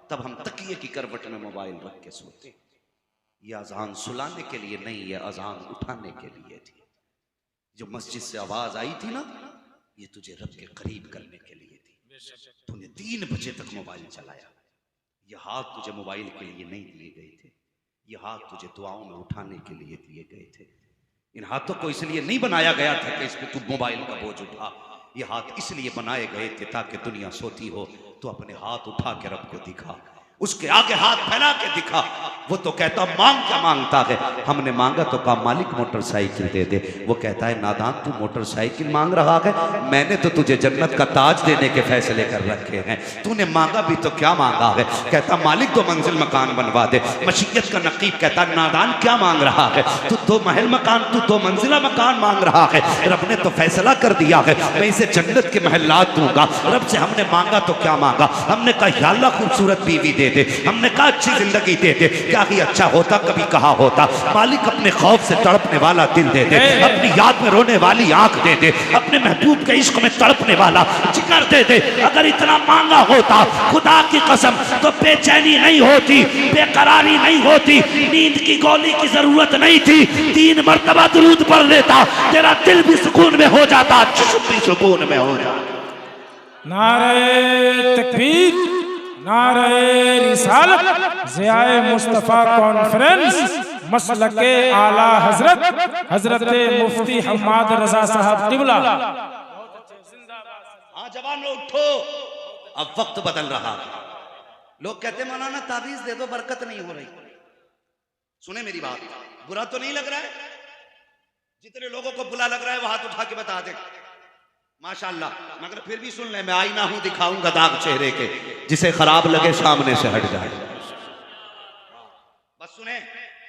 तब हम तकिए की करवट में मोबाइल रख के सोते। ये अजान सुलाने के लिए नहीं, ये अजान उठाने के लिए थी। जो मस्जिद से आवाज आई थी ना, ये तुझे रब के करीब करने के लिए थी। तूने 3 बजे तक मोबाइल चलाया। ये हाथ तुझे मोबाइल के लिए नहीं दिए गए थे, ये हाथ तुझे दुआओं में उठाने के लिए दिए गए थे। इन हाथों को इसलिए नहीं बनाया गया था कि इस पे तू मोबाइल का बोझ उठा। ये हाथ इसलिए बनाए गए थे ताकि दुनिया सोती हो तो अपने हाथ उठा के रब को दिखा, उसके आगे हाथ फैला के दिखा। वो तो कहता मांग क्या मांगता है। हमने मांगा तो कहा मालिक मोटरसाइकिल दे दे। वो कहता है नादान तू मोटरसाइकिल मांग रहा है, मैंने तो तुझे जन्नत का ताज देने के फैसले कर रखे हैं, तूने मांगा भी तो क्या मांगा है। कहता मालिक 2 मंजिल मकान बनवा दे। मशीयत का नकीब कहता नादान क्या मांग रहा है, तू 2 महल मकान, तू 2 मंजिला मकान मांग रहा है। रब ने तो फैसला कर दिया है मैं इसे जन्नत के महलात दूंगा। रब से हमने मांगा तो क्या मांगा, हमने कहा या अल्लाह खूबसूरत बीवी दे दे, हमने कहा अच्छी जिंदगी दे दे। क्या ही अच्छा होता कभी कहा होता। मालिक अपने खौफ से तड़पने वाला दिल दे दे, अपनी याद में रोने वाली आंख दे दे, अपने महबूब के इश्क में तड़पने वाला जिगर दे दे। अगर इतना मांगा होता खुदा की कसम तो बेचैनी नहीं होती, बेकरारी नहीं होती, नींद की गोली की जरूरत नहीं थी। 3 मरतबा दुरूद पढ़ लेता, तेरा दिल भी सुकून में हो जाता, जिस्म भी सुकून में हो जाता। नारे तकबीर, नारे रिसालत, ज़ियाए मुस्तफ़ा कॉन्फ्रेंस, मसलके आला हजरत हजरत मुफ्ती हम्माद रजा साहब क़िबला। हाँ जवानों उठो, अब वक्त बदल रहा है। लोग कहते मौलाना ताबीज दे दो बरकत नहीं हो रही। सुने मेरी बात, बुरा तो नहीं लग रहा है? जितने लोगों को बुरा लग रहा है वो हाथ उठा के बता दे माशाअल्लाह। मगर फिर भी सुन ले, मैं आईना हूं दिखाऊंगा दाग चेहरे के, जिसे खराब लगे सामने से हट जाए। बस सुने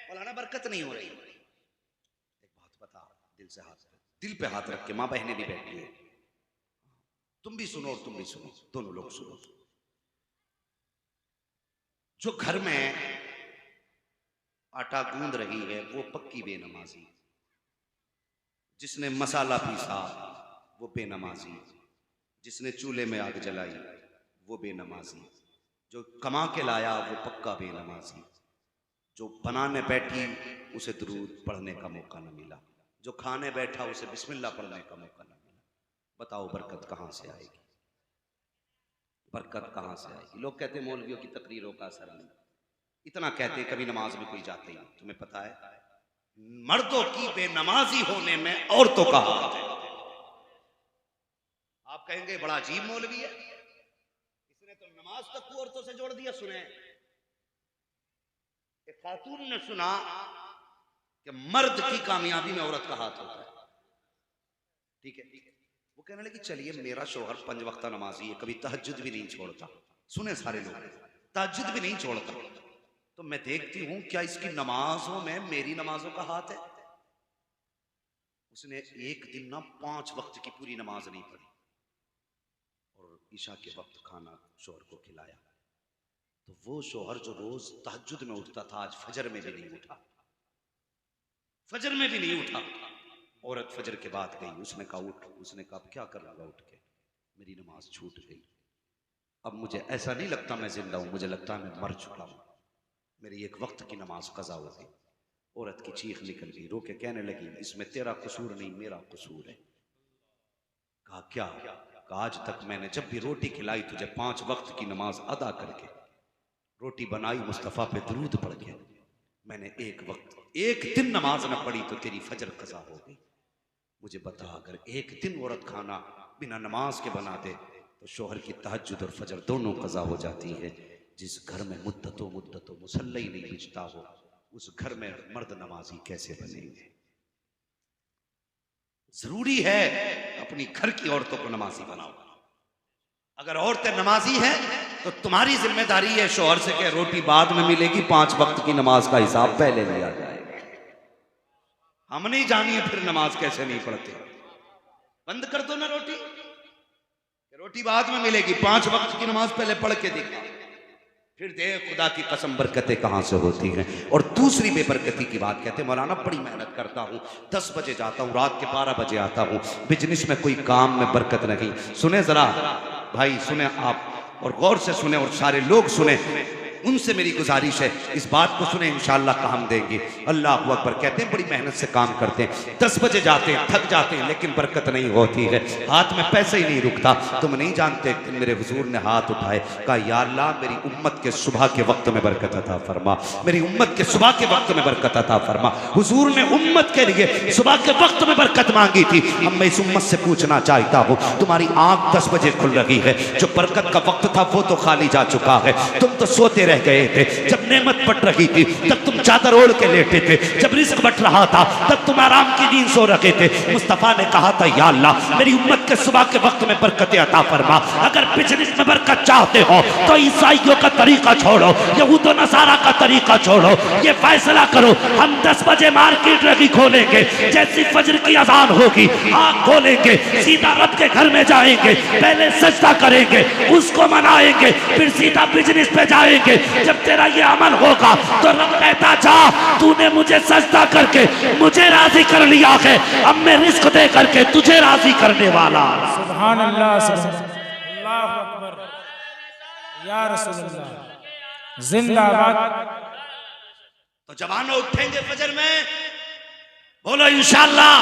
मौलाना बरकत नहीं हो रही। एक बात बता, दिल से हाथ, दिल पे हाथ रख के, मां बहनें भी बैठी है, तुम भी सुनो और तुम भी सुनो, दोनों लोग सुनो। जो घर में आटा गूंद रही है वो पक्की बेनमाजी, जिसने मसाला पीसा वो बेनमाजी, जिसने चूल्हे में आग जलाई वो बेनमाजी, जो कमा के लाया वो पक्का बेनमाजी, जो बनाने बैठी उसे दुरूद पढ़ने का मौका न मिला, जो खाने बैठा उसे बिस्मिल्लाह पढ़ने का मौका न मिला। बताओ बरकत कहाँ से आएगी, बरकत कहाँ से आएगी? लोग कहते मौलवियों की तकरीरों का असर नहीं, इतना कहते कभी नमाज में कोई जाते ही। तुम्हें पता है मर्दों की बेनमाजी होने में औरतों का हाथ है। आप कहेंगे बड़ा अजीब मौलवी है, इसने तो नमाज तक को औरतों से जोड़ दिया। सुने, एक खातून ने सुना कि मर्द की कामयाबी में औरत का हाथ होता है। ठीक है, वो कहने लगी चलिए मेरा शौहर 5 वक्त नमाजी है, कभी तहज्जुद भी नहीं छोड़ता। सुने सारे लोग, तहज्जुद भी नहीं छोड़ता, तो मैं देखती हूं क्या इसकी नमाजों में मेरी नमाजों का हाथ है। उसने एक दिन ना 5 वक्त की पूरी नमाज नहीं पढ़ी और ईशा के वक्त खाना शौहर को खिलाया। तो वो शौहर जो रोज तहज्जुद में उठता था आज फजर में भी नहीं उठा, फजर में भी नहीं उठा। औरत फजर के बाद गई, उसने कहा उठ, उसने कहा अब क्या करूंगा उठ के, मेरी नमाज छूट गई, अब मुझे ऐसा नहीं लगता मैं जिंदा हूं, मुझे लगता है मैं मर चुका हूं, मेरी एक वक्त की नमाज कज़ा हो गई। औरत की चीख निकल गई, रो के कहने लगी इसमें तेरा कसूर नहीं मेरा कसूर है। कहा क्या? कहा आज तक मैंने जब भी रोटी खिलाई तुझे 5 वक्त की नमाज अदा करके, रोटी बनाई मुस्तफ़ा पे दुरूद पढ़ के, मैंने एक वक्त एक दिन नमाज न पढ़ी तो तेरी फजर कज़ा हो गई। मुझे बता अगर एक दिन औरत खाना बिना नमाज के बना दे तो शौहर की तहज्जुद और फजर दोनों कज़ा हो जाती है। जिस घर में मुद्दतों मुसल्ला ही नहीं बिछता हो उस घर में मर्द नमाजी कैसे बनेंगे? जरूरी है अपनी घर की औरतों को नमाजी बनाओ। अगर औरतें नमाजी हैं तो तुम्हारी जिम्मेदारी है शौहर से कि रोटी बाद में मिलेगी, 5 वक्त की नमाज का हिसाब पहले लिया जाएगा। हम नहीं जानिए फिर नमाज कैसे नहीं पढ़ते। बंद कर दो ना रोटी, रोटी बाद में मिलेगी, 5 वक्त की नमाज पहले पढ़ के दिखा, फिर देख खुदा की कसम बरकतें कहां से होती हैं। और दूसरी बेबरकती की बात कहते मौलाना बड़ी मेहनत करता हूं, 10 बजे जाता हूं, रात के 12 बजे आता हूं, बिजनेस में कोई काम में बरकत नहीं। सुने जरा भाई, सुने आप, और गौर से सुने और सारे लोग सुने, उनसे मेरी गुजारिश है इस बात को सुने, इंशाअल्लाह काम देंगे। अल्लाह अकबर। कहते हैं बड़ी मेहनत से काम करते हैं, 10 बजे जाते हैं, थक जाते हैं, लेकिन बरकत नहीं होती है, हाथ में पैसे ही नहीं रुकता। तुम नहीं जानते कि मेरे हुजूर ने हाथ उठाए, कहा या अल्लाह मेरी उम्मत के सुबह के वक्त में बरकत अता फरमा, मेरी उम्मत के सुबह के वक्त में बरकत अता फरमा। हुजूर ने उम्मत के लिए सुबह के वक्त में बरकत मांगी थी। अब मैं इस उम्मत से पूछना चाहता हूँ, तुम्हारी आंख 10 बजे खुल रही है, जो बरकत का वक्त था वो तो खाली जा चुका है, तुम तो सोते रह गए थे। जब नेमत बट रही थी तब तुम चादर ओढ़ के लेटे थे, जब रिस्क बट रहा था तब तुम आराम की नींद सो रखे थे। मुस्तफा ने कहा था या अल्लाह मेरी उम्मत के सुबह के वक्त में बरकत अता फरमा। अगर बिजनेस में बरकत चाहते हो तो ईसाइयों का तरीका छोड़ो, यहूद व नसारा का तरीका छोड़ो, ये फैसला करो हम 10 बजे मार्केट रखी खोलेंगे, जैसी फजर की अजान होगी आँख खोलेंगे, सीधा रब के घर में जाएंगे, पहले सजदा करेंगे, उसको मनाएंगे, फिर सीधा बिजनेस पे जाएंगे। जब तेरा ये अमल होगा तो रब कहता जा तूने मुझे सजदा करके मुझे राजी कर लिया है, अब मैं रिस्क दे करके तुझे राजी करने वाला। सुभान अल्लाह, अल्लाहु अकबर, या रसूलल्लाह जिंदाबाद। तो जवानों उठेंगे फजर में, बोलो इंशाअल्लाह।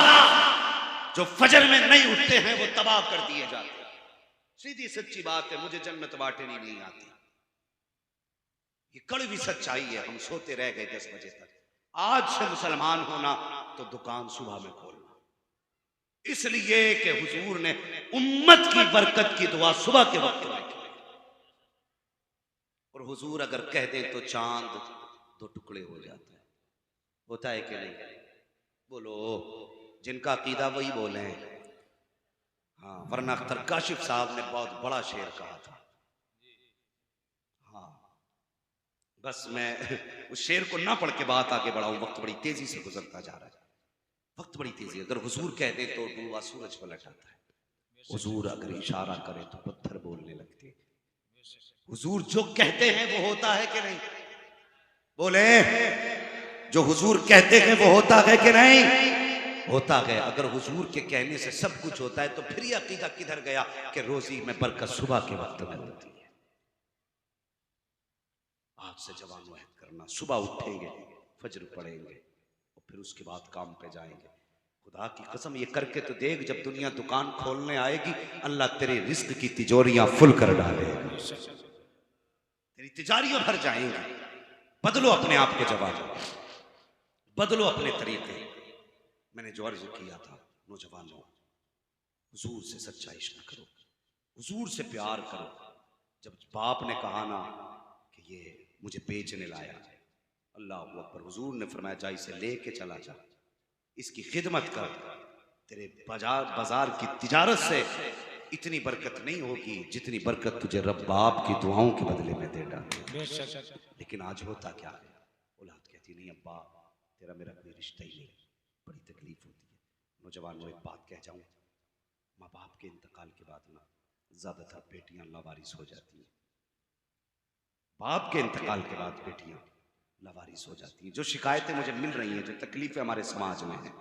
जो फजर में नहीं उठते हैं वो तबाह कर दिए जाते हैं। सीधी सच्ची बात है, मुझे जन्नत बांटनी नहीं आती, ये कड़वी सच्चाई है। हम सोते रह गए 10 बजे तक। आज से मुसलमान होना तो दुकान सुबह में खोलना, इसलिए कि हुजूर ने उम्मत की बरकत की दुआ सुबह के वक्त में की। और हुजूर अगर कह दें तो चांद 2 टुकड़े हो जाते हैं, होता है कि नहीं? बोलो, जिनका अकीदा वही बोले। हाँ, वरना अख्तर काशिफ साहब ने बहुत बड़ा शेर कहा था। बस मैं उस शेर को ना पढ़ के बात आगे बढ़ाऊं, वक्त बड़ी तेजी से गुजरता जा रहा है, वक्त बड़ी तेजी। अगर हुजूर कह दे तो डूबा सूरज पलट आता है, हुजूर अगर इशारा करे तो पत्थर बोलने लगते हैं। हुजूर जो कहते हैं वो होता है कि नहीं? बोले, जो हुजूर कहते हैं वो होता है कि नहीं? होता है। अगर हुजूर के कहने से सब कुछ होता है तो फिर ये अकीदा किधर गया कि रोजी में बरकत सुबह के वक्त में होती है। आज से जवान वहद करना, सुबह उठेंगे, फजर पढ़ेंगे और फिर उसके बाद काम पे जाएंगे। खुदा की कसम ये करके तो देख, जब दुनिया दुकान खोलने आएगी अल्लाह तेरे रिस्क की तिजोरियां फुल कर डालेगा, तेरी तिजारियां भर जाएंगी। बदलो अपने आप को जवान, बदलो अपने तरीके। मैंने जो अर्ज किया था नौजवानों, हुजूर से सच्चा इश्क करो, हुजूर से प्यार करो। जब बाप ने कहा ना कि ये मुझे बेचने लाया, अल्लाह अकबर, हुजूर ने फरमाया जा इसे लेके चला जा, इसकी खिदमत कर, तेरे बाजार की तिजारत से इतनी बरकत नहीं होगी जितनी बरकत तुझे रब बाप की दुआओं के बदले में दे डाले। लेकिन आज होता क्या है, औलाद कहती नहीं अब्बा तेरा मेरा कोई रिश्ता ही नहीं, बड़ी तकलीफ होती है। नौजवानों एक बात कह जाऊं, माँ बाप के इंतकाल के बाद ना ज्यादातर बेटियां लावारिस हो जाती हैं। बाप के इंतकाल के बाद बेटियां लावारिस हो जाती हैं। जो शिकायतें मुझे मिल रही हैं, जो तकलीफें हमारे समाज में हैं,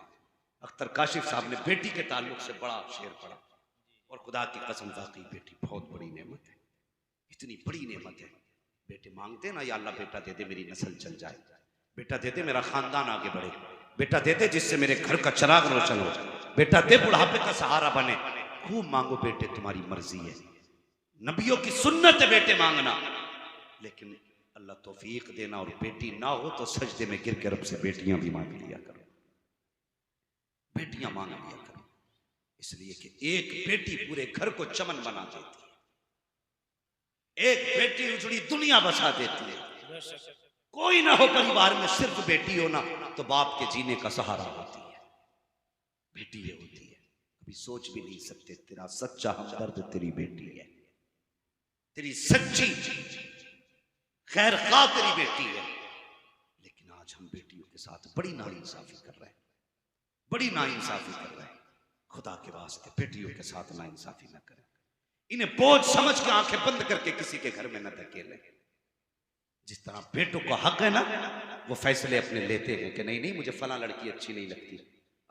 अख्तर काशिफ साहब ने बेटी के ताल्लुक से बड़ा शेर पढ़ा, और खुदा की कसम वाकई बेटी बहुत बड़ी नेमत है, इतनी बड़ी नेमत है। बेटे मांगते ना, या अल्लाह बेटा दे दे मेरी नस्ल चल जाए, बेटा दे दे मेरा खानदान आगे बढ़े, बेटा दे दे जिससे मेरे घर का चिराग रोशन हो, बेटा दे बुढ़ापे का सहारा बने। खूब मांगो बेटे, तुम्हारी मर्जी है, नबियों की सुन्नत है बेटे मांगना, लेकिन अल्लाह तौफीक देना और बेटी ना हो तो सजदे में गिर के रब से बेटियां भी मांग लिया करो, बेटियां मांग लिया करो, इसलिए कि एक बेटी पूरे घर को चमन बना देती है, एक बेटी उजड़ी दुनिया बसा देती है। कोई ना हो परिवार में, सिर्फ बेटी हो ना तो बाप के जीने का सहारा होती है, बेटी ये होती है। कभी सोच भी नहीं सकते, तेरा सच्चा हमदर्द तेरी बेटी है, तेरी सच्ची खैर खा तेरी बेटी है। लेकिन आज हम बेटियों के साथ बड़ी नाइंसाफी कर रहे हैं, बड़ी नाइंसाफी कर रहे हैं। खुदा के वास्ते बेटियों के साथ नाइंसाफी न करें, इन्हें बोझ समझ के आंखें बंद करके किसी के घर में न धकेलें। जिस तरह बेटों का हक है ना, वो फैसले अपने लेते हैं कि नहीं नहीं मुझे फला लड़की अच्छी नहीं लगती,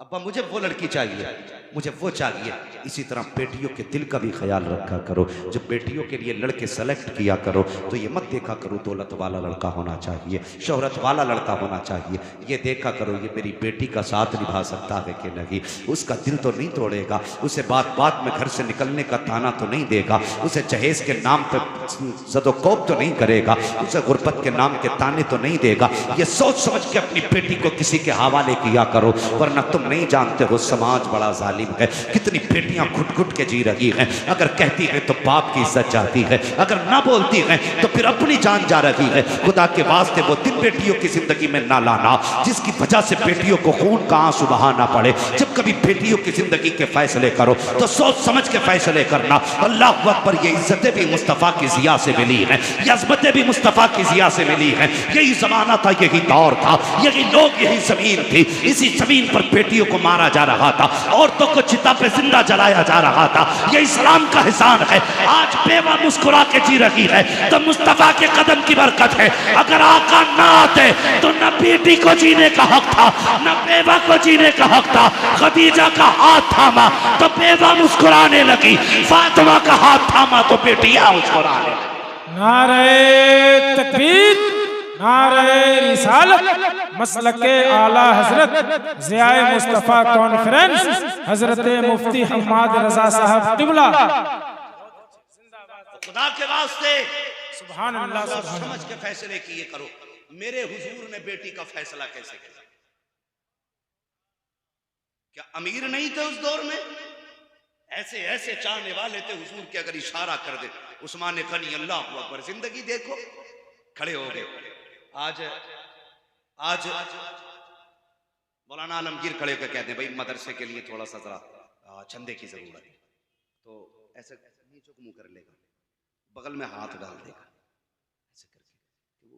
अब्बा मुझे वो लड़की चाहिए, मुझे वो चाहिए। इसी तरह बेटियों के दिल का भी ख्याल रखा करो। जब बेटियों के लिए लड़के सेलेक्ट किया करो तो ये मत देखा करो दौलत वाला लड़का होना चाहिए, शोहरत वाला लड़का होना चाहिए। ये देखा करो ये मेरी बेटी का साथ निभा सकता है कि नहीं, उसका दिल तो नहीं तोड़ेगा, उसे बात बात में घर से निकलने का ताना तो नहीं देगा, उसे जहेज के नाम पर ज़दोकोब तो नहीं करेगा, उसे गुर्बत के नाम के ताने तो नहीं देगा। ये सोच समझ के अपनी बेटी को किसी के हवाले किया करो, वरना तुम नहीं जानते हो समाज बड़ा जालिम है। कितनी बेटियां घुट घुट के जी रही हैं, अगर कहती हैं तो बाप की इज्जत जाती है, अगर ना बोलती हैं तो फिर अपनी जान जा रही है। खुदा के वास्ते वो दिन बेटियों की जिंदगी में ना लाना जिसकी वजह से बेटियों को खून का आंसू बहाना पड़े। जब कभी बेटियों की जिंदगी के फैसले करो तो सोच समझ के फैसले करना। अल्लाह अकबर, ये इज्जतें भी मुस्तफ़ा की जिया से मिली हैं, ये अज़मतें भी मुस्तफ़ा की जिया से मिली हैं। यही जमाना था, यही दौर था, यही लोग, यही जमीन थी। इसी जमीन पर बेटियों को मारा जा रहा था, औरतों को चिता पे जिंदा जलाया जा रहा था। ये इस्लाम का एहसान है। आज बेवा मुस्कुरा के जी रही है तो मुस्तफा के कदम की बरकत है। अगर आका ना आते तो न बेटी को जीने का हक था, न बेवा को जीने का हक था। खदीजा का हाथ थामा तो बेवा मुस्कुराने लगी, फातिमा का हाथ थामा तो बेटियां मुस्कुराने लगी। नारे तकबीर, नारे रिसालत, मसलके आला हजरत ज़ियाए मुस्तफ़ा कॉन्फ्रेंस, हजरत मुफ्ती हम्माद रजा साहब क़िबला। खुदा के वास्ते सुभान अल्लाह, सुभान समझ के फैसले किए करो। मेरे हुजूर ने बेटी का फैसला कैसे किया? क्या अमीर नहीं थे उस दौर में? ऐसे ऐसे चाहने वाले थे हुजूर के, अगर इशारा कर दे उस्मान गनी अल्लाह अकबर, जिंदगी देखो खड़े हो गए। आज आज मौलाना आलमगीर खड़े होकर कहते हैं भाई मदरसे के लिए थोड़ा सा जरा चंदे की जरूरत है, तो ऐसे नीचे को मुंह कर लेगा, बगल में हाथ डाल देगा ऐसे करके, वो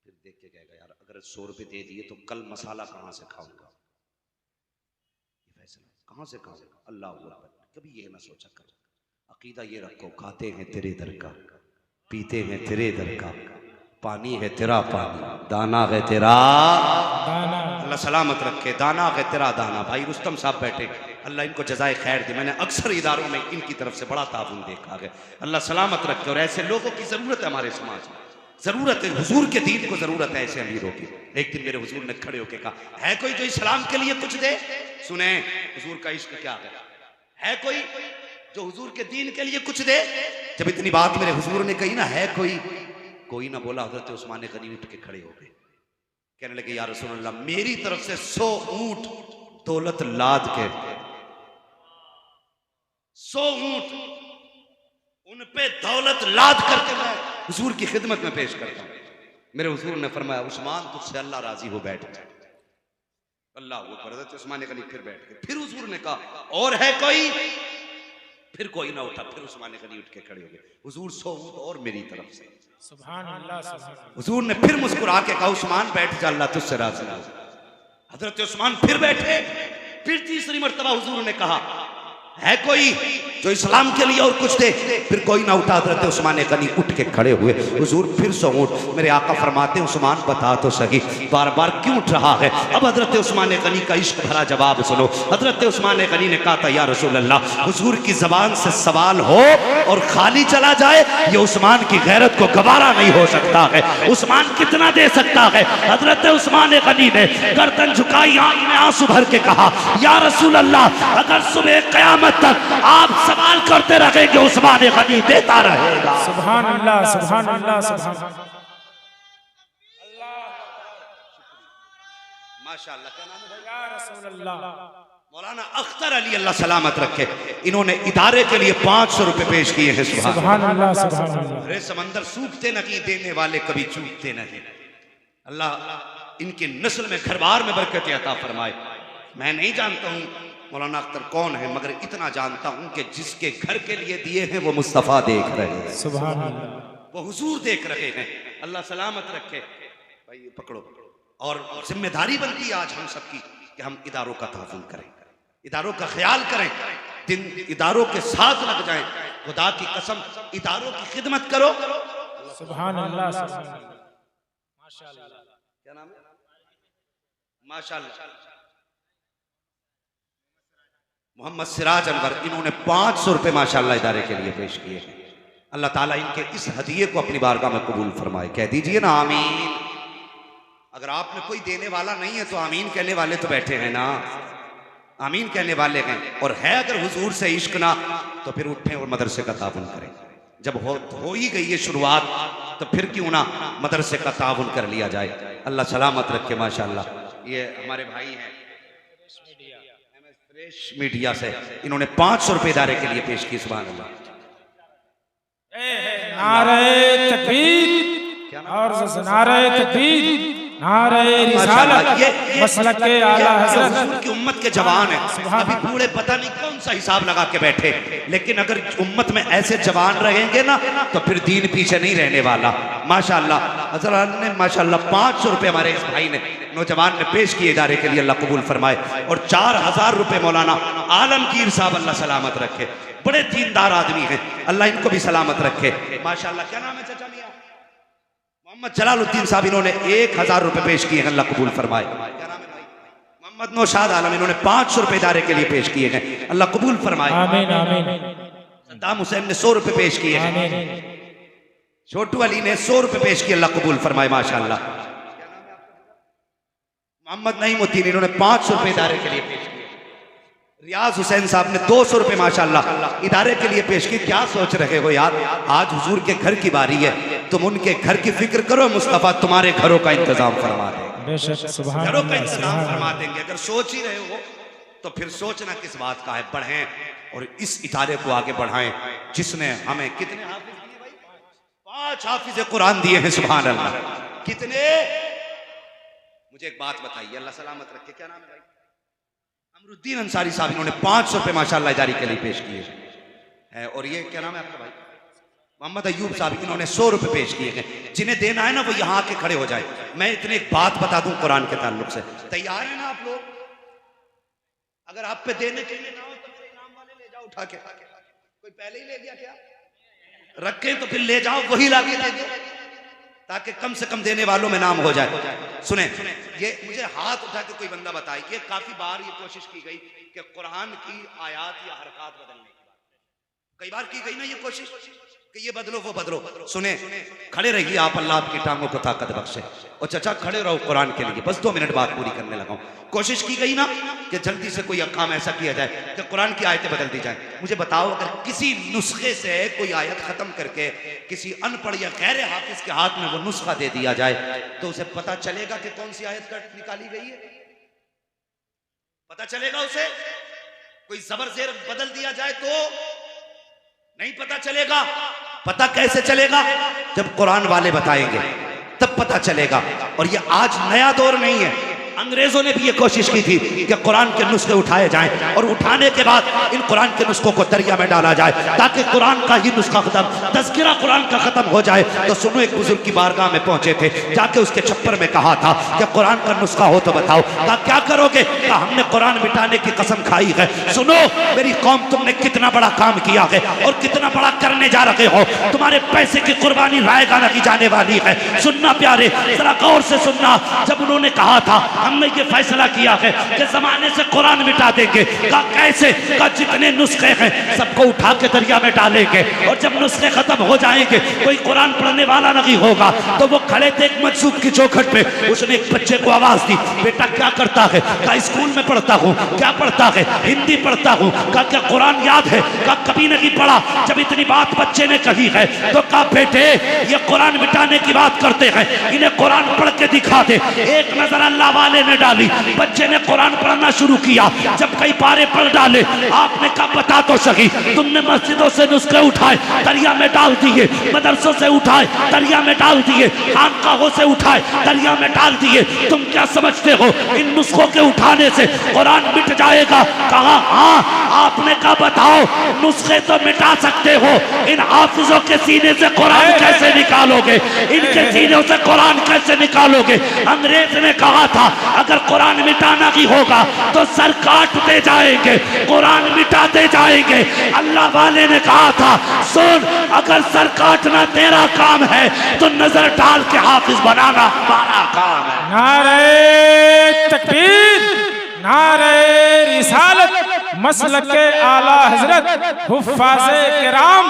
फिर देख के कहेगा यार अगर 100 रुपये दे दिए तो कल मसाला कहाँ से खाऊंगा, ये फैसला कहाँ से खाऊंगा। अल्लाह अकबर, कभी ये ना सोचा करो, अकीदा ये रखो, खाते हैं तेरे दर का, पीते हैं तेरे दर का, पानी है तेरा पानी, दाना है तेरा दाना। अल्लाह सलामत रखे, दाना है तेरा दाना। भाई रुस्तम साहब बैठे, अल्लाह इनको जज़ाए खैर दे। मैंने अक्सर इदारों में इनकी तरफ से बड़ा ताउन देखा है, अल्लाह सलामत रखे। और ऐसे लोगों की ज़रूरत है हमारे समाज में, ज़रूरत है हुजूर के दीन को, ज़रूरत है ऐसे अमीरों की। एक दिन मेरे हुजूर ने खड़े होकर कहा, है कोई जो इस्लाम के लिए कुछ दे? सुने हुजूर का इश्क क्या है कोई जो हुजूर के दीन के लिए कुछ दे? जब इतनी बात मेरे हुजूर ने कही ना, है कोई ना बोला। हजरत उस्मान गनी उठ के खड़े हो गए, कहने लगे या रसूल अल्लाह, मेरी तरफ से 100 ऊंट दौलत लाद के, 100 ऊंट उन पे दौलत लाद करके मैं हुजूर की खिदमत में पेश करता हूं। मेरे हुजूर ने फरमाया उस्मान तुझसे अल्लाह राजी हो, बैठ जा। अल्लाह अकबर, हजरत उस्मान गनी फिर बैठ गए। फिर हुजूर ने कहा और है कोई? फिर कोई ना उठा। फिर उस्मान गनी उठ के खड़े हो गए, हुजूर 100 ऊंट और मेरी तरफ से। सुभान अल्लाह, सुभान अल्लाह। हुजूर ने फिर मुस्कुरा के कहा उस्मान बैठ जा, अल्लाह तुझसे राजी हो। हजरत उस्मान फिर बैठे। फिर तीसरी मर्तबा हुजूर ने कहा है कोई जो इस्लाम के लिए और कुछ दे? फिर कोई ना उठा। हजरत उस्मान गनी उठ के खड़े हुए। हुजूर फिर 100 ऊंट। मेरे आका फरमाते हैं उस्मान बता तो सही बार बार क्यों उठ रहा है? अब हजरत उस्मान गनी का इश्क भरा जवाब सुनो। हजरत उस्मान गनी ने कहा था या रसूल अल्लाह, हुजूर की जबान से सवाल हो और खाली चला जाए, ये उस्मान की गैरत को गवारा नहीं हो सकता है। उस्मान कितना दे सकता है? हजरत उस्मान गनी ने गर्दन झुकाई, आंख में आंसू भर के कहा या रसूल अल्लाह, अगर सुबह क़यामत तक आप सवाल करते रहेंगे उस्मान गनी देता रहेगा। सुभान अल्लाह, सुभान अल्लाह, सुभान माशाअल्लाह। क्या नाम है या रसूल अल्लाह? मौलाना अख्तर अली अल्लाह सलामत रखे, इन्होंने इदारे के लिए 500 रुपए पेश किए हैं। सुभान अल्लाह, सुभान अल्लाह। अरे समंदर सूखते नहीं, देने वाले कभी चूकते नहीं। अल्लाह इनकी नस्ल में घर बार में बरकत अता फरमाए। मैं नहीं जानता हूँ मौलाना अख्तर कौन है, मगर इतना जानता हूं कि जिसके घर के लिए दिए हैं वो मुस्तफा देख रहे हैं। सुभान अल्लाह, वो हुजूर देख रहे हैं। अल्लाह सलामत रखे। भाई पकड़ो। और जिम्मेदारी बनती है आज हम सबकी कि हम इदारों का तहफ़्फ़ुज़ करें, इदारों का ख्याल करें, दिन इदारों के साथ लग जाएं। खुदा की कसम इदारों की खिदमत करो। सुभान अल्लाह, सुभान अल्लाह, माशाअल्लाह। क्या नाम है? माशाअल्लाह। मोहम्मद सिराज अनवर, इन्होंने 500 रुपये माशाल्लाह इदारे के लिए पेश किए हैं। अल्लाह ताला इनके इस हदिये को अपनी बारगाह में कबूल फरमाए। कह दीजिए ना आमीन। अगर आप में कोई देने वाला नहीं है तो आमीन कहने वाले तो बैठे हैं ना, आमीन कहने वाले हैं। और है अगर हुजूर से इश्क ना तो फिर उठें और मदरसे का ताबुन करें। जब हो ही गई है शुरुआत तो फिर क्यों ना मदरसे का ताबुन कर लिया जाए। अल्लाह सलामत रखे। माशाल्लाह ये हमारे भाई हैं फ्रेश मीडिया से, इन्होंने 500 रुपये इदारे के लिए पेश की। सुभान अल्लाह। नारे तकबीर और नारे तकबीर, नारे रिसालत, मसलक के आला हज़रत की उम्मत के जवान हैं। अभी बूढ़े पता नहीं कौन सा हिसाब लगा के बैठे, लेकिन अगर उम्मत में ऐसे जवान रहेंगे ना तो फिर दीन पीछे नहीं रहने वाला। माशाल्लाह हज़रत ने माशाल्लाह 500 रुपये हमारे इस भाई ने नौजवान ने पेश किए इदारे के लिए, अल्लाह कबूल फरमाए। और 4000 रुपये मौलाना आलमगीर साहब, अल्लाह सलामत रखे। बड़े दीनदार आदमी हैं, अल्लाह इनको भी सलामत रखे। माशाल्लाह। क्या नाम है चाचा मियां? मोहम्मद जलालुद्दीन साहब, इन्होंने 1000 रुपये पेश किए हैं, अल्लाह कबूल फरमाए। क्या नाम है भाई? मोहम्मद नौशाद आलम, इन्होंने 500 रुपये इदारे के लिए पेश किए हैं, अल्लाह कबूल फरमाए। आमीन आमीन। सद्दाम हुसैन ने 100 रुपये पेश किए हैं। छोटू अली ने 100 रुपये पेश किए, अल्लाह कबूल फरमाए। माशाल्लाह। मोहम्मद नईमुद्दीन, इन्होंने 500 रुपये इदारे के लिए पेश किए। रियाज हुसैन साहब ने 200 रुपये माशाल्लाह इदारे के लिए पेश किए। क्या सोच रहे हो यार, आज हुजूर के घर की बारी है, तुम उनके घर की फिक्र करो, मुस्तफा तुम्हारे घरों का इंतजाम फरमा देंगे। बेशक सुभान घरों का अल्लाह, इंतजाम फरमा देंगे। अगर सोच ही रहे हो तो फिर सोचना किस बात का है। बढ़ें और इस इदारे को आगे बढ़ाएं जिसने हमें कितने हाफिज दिए भाई? 5 हाफिज कुरान दिए हैं। सुभान अल्लाह। कितने? मुझे एक बात बताइए, अल्लाह सलामत रखे। क्या नाम है भाई? अमरुद्दीन अंसारी साहब, इन्होंने 500 रुपये माशाल्लाह इदारे के लिए पेश किए हैं। और ये क्या नाम है आपका भाई? मोहम्मद अयूब साहब, इन्होंने 100 रुपये पेश किए हैं। जिन्हें देना है ना वो यहाँ आके खड़े हो जाए। मैं इतने एक बात बता दूं कुरान के ताल्लुक से, तैयार है ना आप लोग? अगर आप पे देने के लिए ना हो तो मेरे इनाम वाले ले जाओ उठा के। कोई पहले ही ले गया क्या? रखें तो फिर ले जाओ, वही लाके दे दो ताकि कम से कम देने वालों में नाम हो जाए। सुने, ये मुझे हाथ उठा के कोई बंदा बताए कि काफी बार ये कोशिश की गई कि कुरान की आयात या हरकत बदलने की बात, कई बार की गई ना ये कोशिश कि ये बदलो वो बदलो। सुने, खड़े रहिए आप, अल्लाह आपकी टांगों को ताकत बख्शे। और चाचा खड़े रहो कुरान के लिए। बस 2 मिनट बात पूरी करने लगा हूं। कोशिश की गई ना कि जल्दी से कोई काम ऐसा किया जाए कि कुरान की आयतें बदल दी जाए। मुझे बताओ, अगर किसी नुस्खे से कोई आयत खत्म करके किसी अनपढ़ या गैर हाफिज के हाथ में वो नुस्खा दे दिया जाए तो उसे पता चलेगा कि कौन सी आयत निकाली गई है? पता चलेगा उसे? कोई जबर जेर बदल दिया जाए तो नहीं पता चलेगा। पता कैसे चलेगा? जब कुरान वाले बताएंगे तब पता चलेगा। और ये आज नया दौर नहीं है, अंग्रेजों ने भी ये कोशिश की थी कि कुरान के नुस्खे उठाए जाएं और उठाने के बाद इन कुरान के नुस्खों को दरिया में डाला जाए ताकि कुरान का ही नुस्खा खत्म, तज़किरा कुरान का खत्म हो जाए। तो सुनो, एक बुजुर्ग की बारगाह में पहुंचे थे, जाके उसके छप्पर में कहा था कि कुरान का नुस्खा हो तो बताओ। कहा क्या करोगे? कहा हमने कुरान मिटाने की कसम खाई है। सुनो मेरी कौम, तुमने कितना बड़ा काम किया है और कितना बड़ा करने जा रहे हो। तुम्हारे पैसे की कुर्बानी रायगा नहीं जाने वाली है। सुनना प्यारे, जरा गौर से सुनना। जब उन्होंने कहा था हमने ये फैसला किया है कि जमाने से कुरान मिटा देंगे, कहा कैसे? कहा जितने नुस्खे हैं सबको उठा के दरिया में डालेंगे और जब नुस्खे खत्म हो जाएंगे कोई कुरान पढ़ने वाला नहीं होगा। तो वो खड़े थे एक मस्जिद की चौखट पे, उसने एक बच्चे को आवाज दी, बेटा क्या करता है? कहा स्कूल में पढ़ता हूँ। क्या पढ़ता है? हिंदी पढ़ता हूँ। कहा क्या कुरान याद है? कहा कभी नहीं पढ़ा। जब इतनी बात बच्चे ने कही है तो कहा बेटे ये कुरान मिटाने की बात करते हैं, इन्हें कुरान पढ़ के दिखा दे। एक नजर अल्लाह वाले ने डाली, बच्चे ने कुरान पढ़ना शुरू किया। जब कई पारे पढ़ डाले, आपने कहा बता तो सही, तुमने मस्जिदों से नुस्खे उठाए दरिया में डाल दिए, मदरसों से उठाए दरिया में डाल दिए, खानकाहों से उठाए दरिया में डाल दिए। तुम क्या समझते हो इन नुस्खों के उठाने से कुरान मिट जाएगा? कहा हाँ। आपने कहा बताओ नुस्खे तो मिटा सकते हो, इन हाफिजों के सीने से कुरान कैसे निकालोगे? इनके सीनों से कुरान कैसे निकालोगे? अंग्रेज ने कहा था अगर कुरान मिटाना ही होगा तो सर काटते जाएंगे, कुरान मिटाते जाएंगे। अल्लाह वाले ने कहा था सुन, अगर सर काटना तेरा काम है तो नजर डाल के हाफिज बनाना हमारा काम है। नारे तकबीर, नारे रिसालत, मसलक आला हजरत हुफ्फाज़े किराम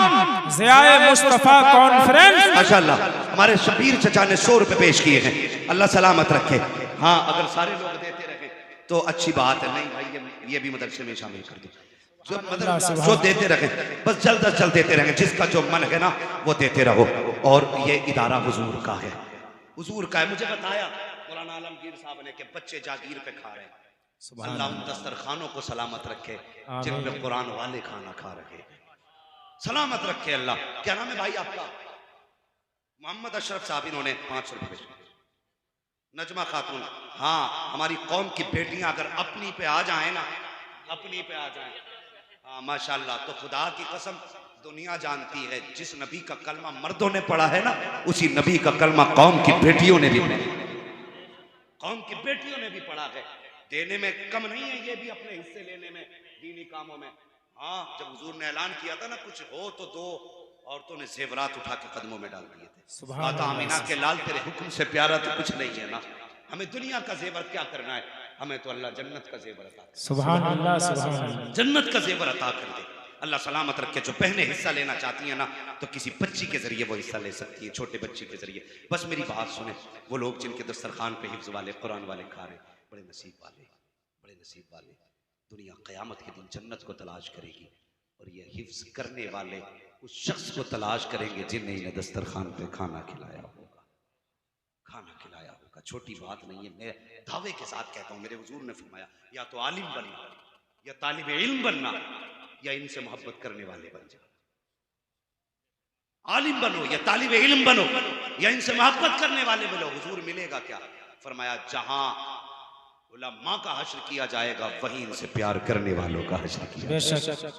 ज़ियाए मुस्तफ़ा कॉन्फ्रेंस। माशाअल्लाह हमारे शबीर चचा ने 100 रुपए पेश किए हैं, अल्लाह सलामत रखे। हाँ अगर सारे लोग देते रहे तो अच्छी बात है। नहीं भाई ये भी मदरसे में शामिल कर दो, जो देते रहे बस जल्द अज जल्द देते रहेंगे, जिसका जो मन है ना वो देते रहो। और ये इदारा हुजूर का है, हुजूर का है। मुझे बताया मौलाना आलमगीर साहब ने कि बच्चे जागीर पे खा रहे हैं। अल्लाह उन दस्तरखानों को सलामत रखे जिनमें कुरान वाले खाना खा रहे हैं, सलामत रखे अल्लाह। क्या नाम है भाई आपका? मोहम्मद अशरफ साहब, इन्होंने 500 रुपए। नजमा खातून, हाँ हमारी कौम की बेटियां अगर अपनी पे आ जाए ना, अपनी पे आ जाए, हाँ माशाल्लाह, तो खुदा की कसम दुनिया जानती है जिस नबी का कलमा मर्दों ने पढ़ा है ना, उसी नबी का कलमा कौम की बेटियों ने भी पढ़ा, कौम की बेटियों ने भी पढ़ा है। देने में कम नहीं है ये भी, अपने हिस्से लेने में दीनी कामों में। हाँ जब हुजूर ने ऐलान किया था ना कुछ हो तो दो, औरतों ने जेवरात उठा के कदमों में डाल दिए थे। माता आमीना के लाल तेरे हुक्म से प्यारा तो कुछ नहीं है ना, हमें दुनिया का जेवर क्या करना है, हमें तो अल्लाह जन्नत का जेवर अता कर। सुभान अल्लाह, सुभान अल्लाह। जन्नत का जेवर अता कर दे अल्लाह सलामत रखे। जो बहनें हिस्सा लेना चाहती हैं ना तो किसी बच्ची के जरिए वो हिस्सा ले सकती है, छोटे बच्ची के जरिए। बस मेरी बात सुने, वो लोग जिनके दस्तरखान पे हिफ्ज वाले कुरान वाले खा रहे, बड़े नसीब वाले, बड़े नसीब वाले। दुनिया क़यामत के दिन जन्नत को तलाश करेगी और ये हिफ्ज करने वाले उस शख्स को तलाश करेंगे जिन्हें इन्हें दस्तरखान पे खाना खिलाया होगा, खाना खिलाया होगा। छोटी बात नहीं है, मैं दावे के साथ कहता हूँ, मेरे हुजूर ने फरमाया या तो आलिम बनना या तालिब इल्म बनना या इनसे मोहब्बत करने वाले बन जाओ। आलिम बनो या तालिब इल्म बनो या इनसे मोहब्बत करने वाले बनो। हुजूर मिलेगा क्या? फरमाया जहां उलमा का हश्र किया जाएगा वहीं इनसे प्यार करने वालों का हश्र किया जाएगा।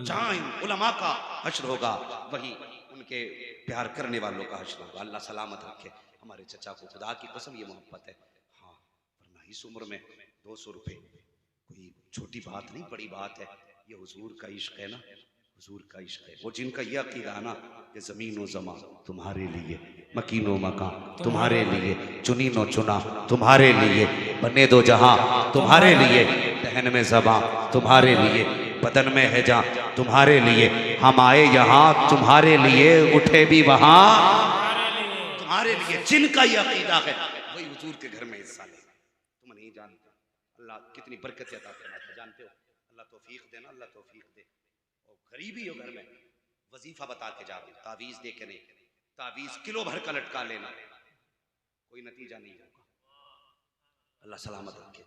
जहां उलमा का हश्र होगा वहीं उनके प्यार करने वालों का हश्र होगा। अल्लाह सलामत रखे हमारे चचा को, खुदा की कसम ये मोहब्बत है। हाँ वरना इस उम्र में 200 रुपए कोई छोटी बात नहीं, बड़ी बात है। ये हुजूर का इश्क है ना, हुजूर का इश्क है। वो जिनका ये अकीदा ना कि ज़मीन व ज़मा तुम्हारे लिए, मकीन व मकान तुम्हारे लिए, चुनी नो चुना तुम्हारे लिए, बने दो जहां तुम्हारे लिए, दहन में ज़बां तुम्हारे लिए, बदन में है जान तुम्हारे लिए, हम आए यहाँ तुम्हारे लिए, उठे भी वहां तुम्हारे लिए। जिनका ये अकीदा है वही हुजूर के घर में हिस्सा ले। तुम नहीं जानते अल्लाह कितनी बरकत अता फरमाता है, जानते हो? अल्लाह तौफीक देना, अल्लाह तौफीक दे। और गरीबी हो घर में, वजीफा बता के जाओ, तावीज दे के नहीं। तावीज किलो भर का लटका लेना, कोई नतीजा नहीं होगा। अल्लाह सलामत रखे।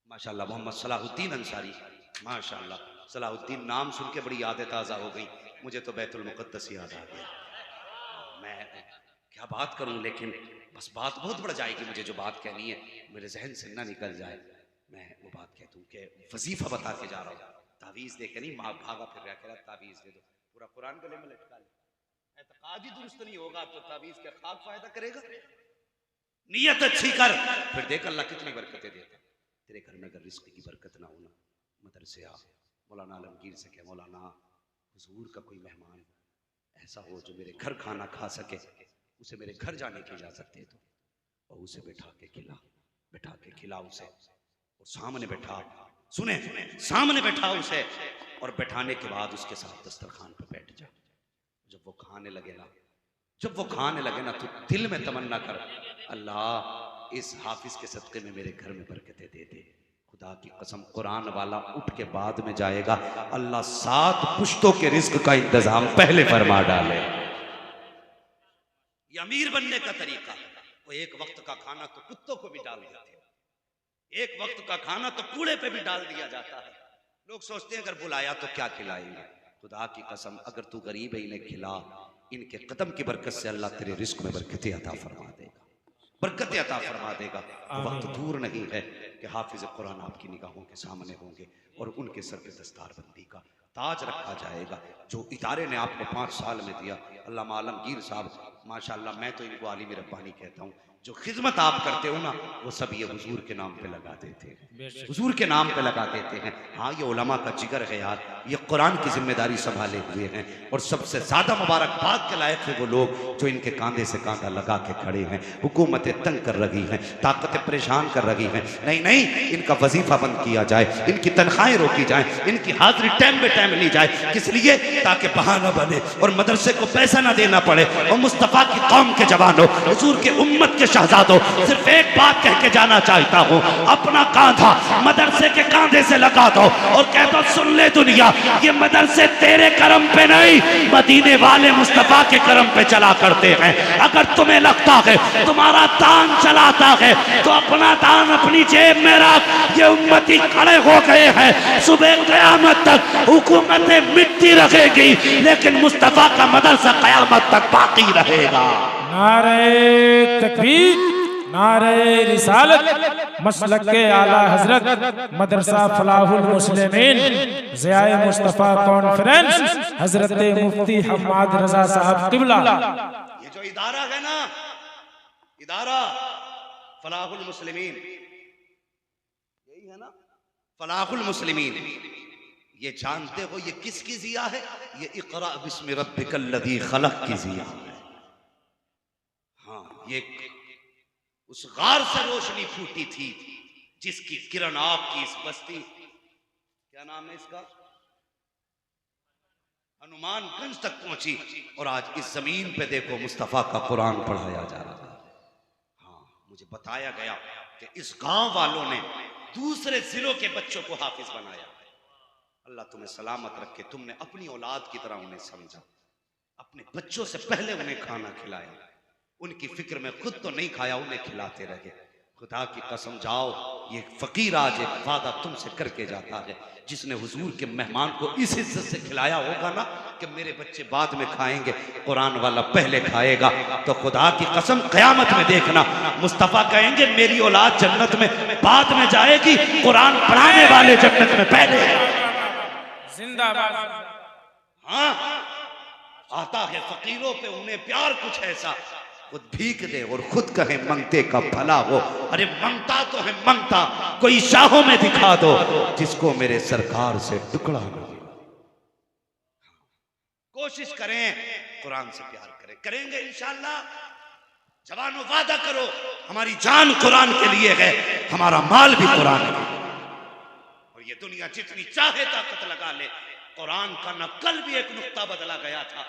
माशाल्लाह मोहम्मद सलाहुद्दीन अंसारी, माशाल्लाह सलाहुद्दीन नाम सुन के बड़ी यादें ताज़ा हो गई। मुझे तो बैतुल मुक़द्दस याद आ गया। मैं क्या बात करूं, लेकिन बस बात बहुत बढ़ जाएगी। मुझे जो बात कहनी है मेरे जहन से ना निकल जाए, मैं वो बात कहता हूँ कि वजीफा बता के जा रहा हूँ, तावीज़ दे के नहीं। माँ भागा फिर रहा, कह रहा तावीज़ दे दो, पूरा कुरान गले में लटका ले। एतकाद ही दुरुस्त नहीं होगा तो तावीज़ का खाक फायदा करेगा। नियत अच्छी कर, फिर देख अल्लाह कितनी बरकतें देता। तेरे घर में अगर रिस्क की बरकत ना होना, मदरसे आ, मौलाना आलमगीर से कह मौलाना हुजूर का कोई मेहमान ऐसा हो जो मेरे घर खाना खा सके, उसे मेरे घर जाने की इजाजत दे दो और उसे बैठा के खिला उसे, और सामने बैठा, सुने सामने बैठा उसे, और बैठाने के बाद उसके साथ दस्तरखान पर बैठ जा। जब वो खाने लगे ना, तो दिल में तमन्ना कर, अल्लाह इस हाफिज के सदक़े में मेरे घर में बरकतें दे दे। खुदा की कसम कुरान वाला उठ के बाद में जाएगा, अल्लाह 7 पुश्तों के रिस्क का इंतजाम पहले फरमा डाले। ये अमीर बनने का तरीका है। वो एक वक्त का खाना तो कुत्तों को भी डाल देते हैं, एक वक्त का खाना तो कूड़े पे भी डाल दिया जाता है। लोग सोचते हैं अगर बुलाया तो क्या खिलाएंगे। खुदा की कसम अगर तू गरीब है इन्हें खिला, इनके कदम की बरकत से अल्लाह तेरे रिस्क में बरकतें अता फरमा देगा, बरकतें अता फरमा देगा। वक्त दूर नहीं है कि हाफिज कुरान आपकी निगाहों के सामने होंगे और उनके सर पे दस्तार बंदी का ताज रखा जाएगा। जो इदारे ने आपको 5 साल में दिया, अल्लामा आलमगीर साहब माशाअल्लाह, मैं तो इनको आलिम रब्बानी कहता हूँ, जो खिदमत आप करते हो ना, वो सब ये हुजूर के नाम पे लगा देते हैं, हुजूर के नाम पे लगा देते हैं। हाँ, ये उलमा का जिगर है यार, ये कुरान की जिम्मेदारी संभाले हुए हैं। और सबसे ज्यादा मुबारकबाद के लायक है वो लोग जो इनके कांधे से कांधा लगा के खड़े हैं। हुकूमतें तंग कर रही हैं, ताकतें परेशान कर रही हैं, नहीं नहीं, इनका वजीफा बंद किया जाए, इनकी तनख्वाहें रोकी जाए, इनकी हाजिरी टाइम पे टाइम ली जाए। किस लिए? ताकि बहाना बने और मदरसे को पैसा ना देना पड़े। और मुस्तफा की कौम के जवानों, हुजूर के उम्मत के शहजादों, सिर्फ एक बात कह के जाना चाहता हूँ, अपना कांधा मदरसे के कांधे से लगा दो और कह दो, सुन ले दुनिया, ये मदरसे तेरे करम पे नहीं, मदीने वाले मुस्तफा के करम पे चला करते हैं। अगर तुम्हें लगता है तुम्हारा दान चलाता है तो अपना दान अपनी जेब में रख। ये उम्मती खड़े हो गए हैं, सुबह क़यामत तक हुकूमतें मिटती रहेगी, लेकिन मुस्तफा का मदरसा क़यामत तक बाकी रहेगा। नारे तकबीर, नारे रिसालत, मसलक के आला हजरत मदरसा फलाहुल मुस्लिमीन ज़ियाए मुस्तफ़ा कॉन्फ्रेंस हजरत मुफ्ती हम्माद रजा साहब क़िबला। ये जो इदारा है ना, इदारा फलाहुल मुस्लिमीन, यही है ना, फलाहुल मुस्लिमीन, ये जानते हो ये किसकी जिया है? ये इक़रा बिस्मि रब्बिकल्लज़ी खलक़ की जिया है। हाँ, ये उस गार से रोशनी फूटी थी जिसकी किरण आपकी इस बस्ती, क्या नाम है इसका, हनुमानगंज तक पहुंची। और आज इस जमीन पे देखो मुस्तफा का कुरान पढ़ाया जा रहा है। हाँ, मुझे बताया गया कि इस गांव वालों ने दूसरे जिलों के बच्चों को हाफिज बनाया। अल्लाह तुम्हें सलामत रखे, तुमने अपनी औलाद की तरह उन्हें समझा, अपने बच्चों से पहले उन्हें खाना खिलाया, उनकी फिक्र में खुद तो नहीं खाया, उन्हें खिलाते रहे। खुदा की कसम, जाओ, ये फकीर आज एक वादा तुमसे करके जाता है, जिसने हुजूर के मेहमान को इस इज्जत से खिलाया होगा ना कि मेरे बच्चे बाद में खाएंगे, कुरान वाला पहले खाएगा, तो खुदा की कसम क़यामत में देखना, मुस्तफ़ा कहेंगे मेरी औलाद जन्नत में बाद में जाएगी, कुरान पढ़ाने वाले जन्नत में पहले। जिंदाबाद। हाँ, आता है फकीरों पे उन्हें प्यार कुछ ऐसा, खुद भीख दे और खुद कहे मंगते का भला हो। अरे मंगता तो है मंगता, कोई शाहों में दिखा दो जिसको मेरे सरकार से टुकड़ा न हो। कोशिश करें, कुरान से प्यार करें, करेंगे इंशाअल्लाह। जवानों वादा करो, हमारी जान कुरान के लिए है, हमारा माल भी कुरान के लिए। और ये दुनिया जितनी चाहे ताकत लगा ले, कुरान का न कल भी एक नुक्ता बदला गया था,